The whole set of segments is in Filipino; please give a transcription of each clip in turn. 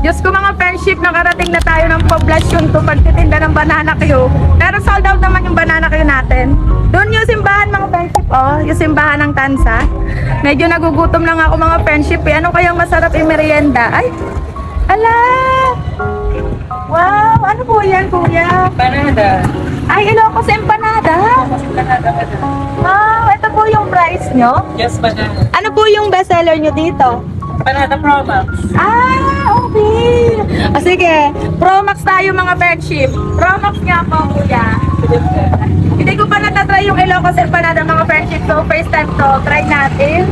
Diyos ko mga friendship, nakarating na tayo ng poblasyon to pagtitinda ng banana Q. Pero sold out naman yung banana Q natin. Doon yung simbahan mga friendship, oh, yung simbahan ng Tansa. Medyo nagugutom lang ako mga friendship, eh. Ano kayang masarap i-merienda? Ay, ala! Wow, ano po yan kuya? Empanada. Ay, Ilocos empanada. Wow, ito po yung price nyo. Yes, banana. Ano po yung bestseller nyo dito? Empanada Pro Max. Okay. O sige, Promax tayo mga friendship. Promax nga po, kuya. Hindi ko pa natatry yung Ilocos empanada mga friendship. So, first time to, try natin.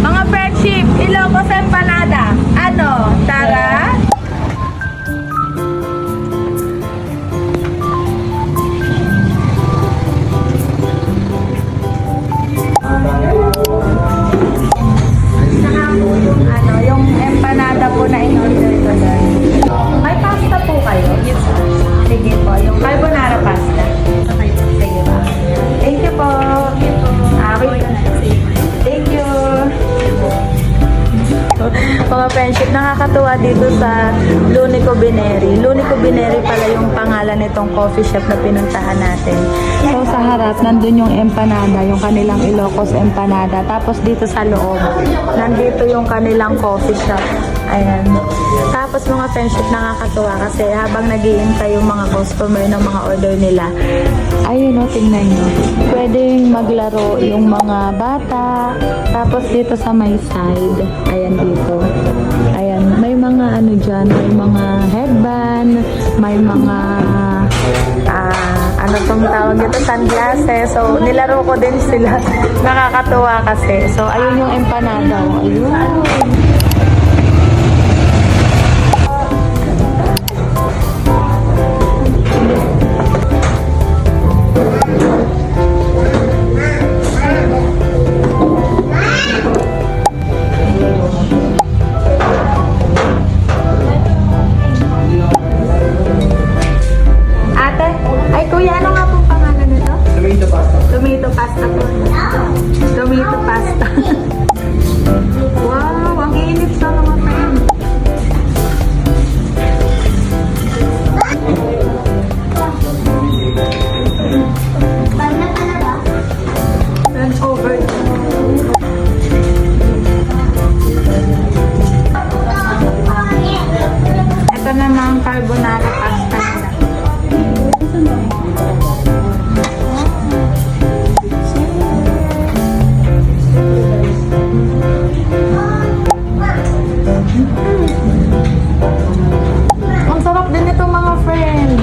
Mga friendship, Ilocos empanada. Ano? Tara? Yung empanada po na in-order ko doon. May pasta po kayo? Yes, sir. Sige po, yung carbonara pasta. Okay, sige po. Thank you po. Thank you. Mga friendship, nakakatuwa dito sa L'Unico Bineri. L'Unico Bineri pala yung pangalan nitong coffee shop na pinuntahan natin. So sa harap, nandun yung empanada, yung kanilang Ilocos empanada. Tapos dito sa loob, nandito yung kanilang coffee shop. Ayan. Tapos mga friendship, nakakatuwa kasi habang nag-iintay yung mga customer ng mga order nila, ayun o, tingnan nyo. Pwedeng maglaro yung mga bata. Tapos dito sa may side, ayan dito. Ayan, may mga ano dyan, may mga headband, may mga ano tong tawag dito, sunglasses. So, nilaro ko din sila. Nakakatuwa kasi. So, ayun yung empanada. Ayun. Tomato pasta po. Tomato pasta. Wow, ang init sa mga friend. Turn over. Ito namang carbonara pasta nila. Ang sarap din ito mga friend.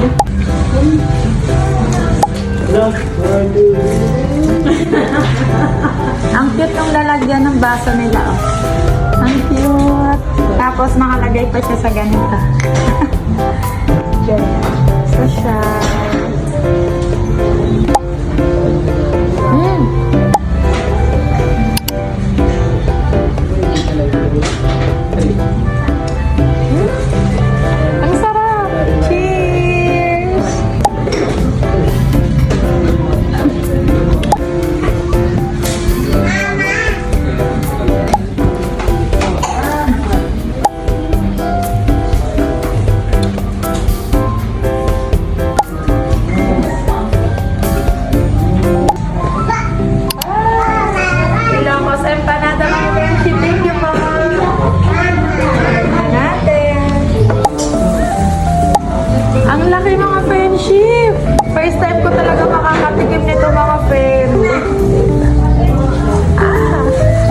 Ang cute yung lalagyan ng baso nila. Oh. Ang cute. Tapos nakalagay pa siya sa ganito. Ganyan. So siya. Ang sarap! Cheers! Ilocos empanada mga friendship. Thank you po. Ang laki mga friendship. First time ko talaga makakatikim nito mga friend.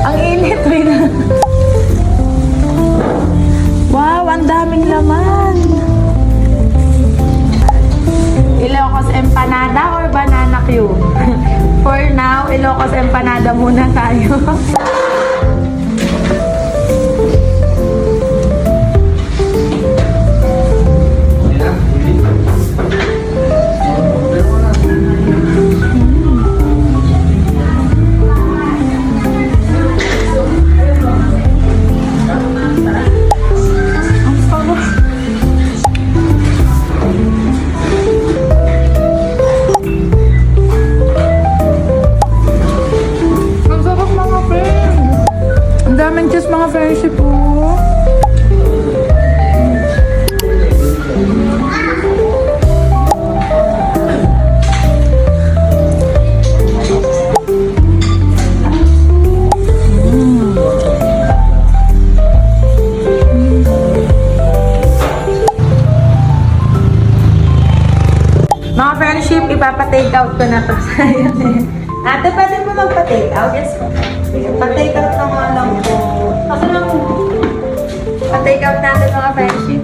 Ang init rin. Wow, ang daming laman. Ilocos empanada or banana Q? For now, Ilocos empanada muna tayo. Ang sarap mga friend. daming cheese mga friendship po. Mga friendship, ipapa-take out ko na to sa'yo. Ate, pwede mo magpa-take out? Yes po. Pa-take out na nga lang po. Kasi lang, pa-take out natin mga friendship.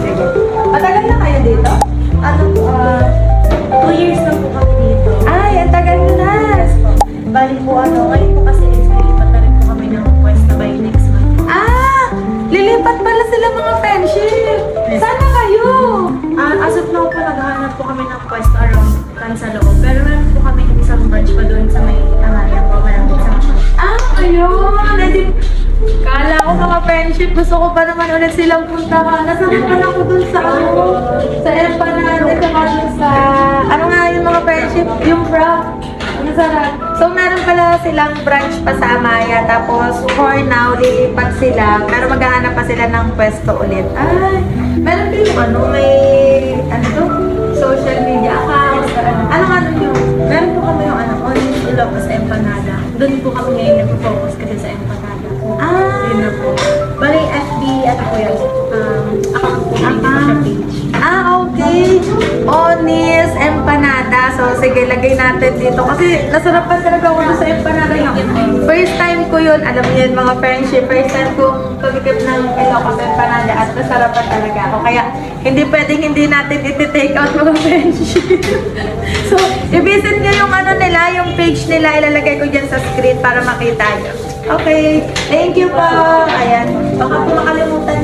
Sige. Matagal na kayo dito? Ano po? 2 years na po kami dito. Ay, ang tagal na. Bali po ngayon po kasi lilipat na rin po kami ng pwesto by next month. Lilipat pala sila mga friendship. Sana kayo. As of now po, naghahanap po kami ng pwesto around Tansaloob. Pero meron po kami isang branch pa doon sa may Amaya po, malapit sa Macau. Ayun. Kala ko mga friendship, gusto ko pa naman ulit silang puntahan. Nasaan pa lang ko dun sa sa empanada, saka dun sa, ano nga yung mga friendship, yung brown. Ang sarap. So, meron pala silang branch pa sa Amaya. Tapos, for now, lilipat sila. Pero maghahanap pa sila ng pwesto ulit. Ay, meron kayong may, social media account. Ano nga nun yung, Meron po kami yung Onions Ilocos Empanada. Doon po kami ngayon nag-focus kasi sa empanada. Yun na po. Bali, FB, ano po yun? Account po, hindi po siya page. Okay. Onis, empanada. So, sige, lagay natin dito. Kasi nasarapan talaga ako sa empanada yun. First time ko yun. Alam niyo yun, mga friendship. First time kong tumikip ng Ilocos empanada at nasarapan talaga ako. Kaya, hindi pwedeng hindi natin iti-take out mga friendship. So, i-visit nyo yung nila, yung page nila. Ilalagay ko dyan sa screen para makita nyo. Okay. Thank you po. Ayan. Baka po makalimutan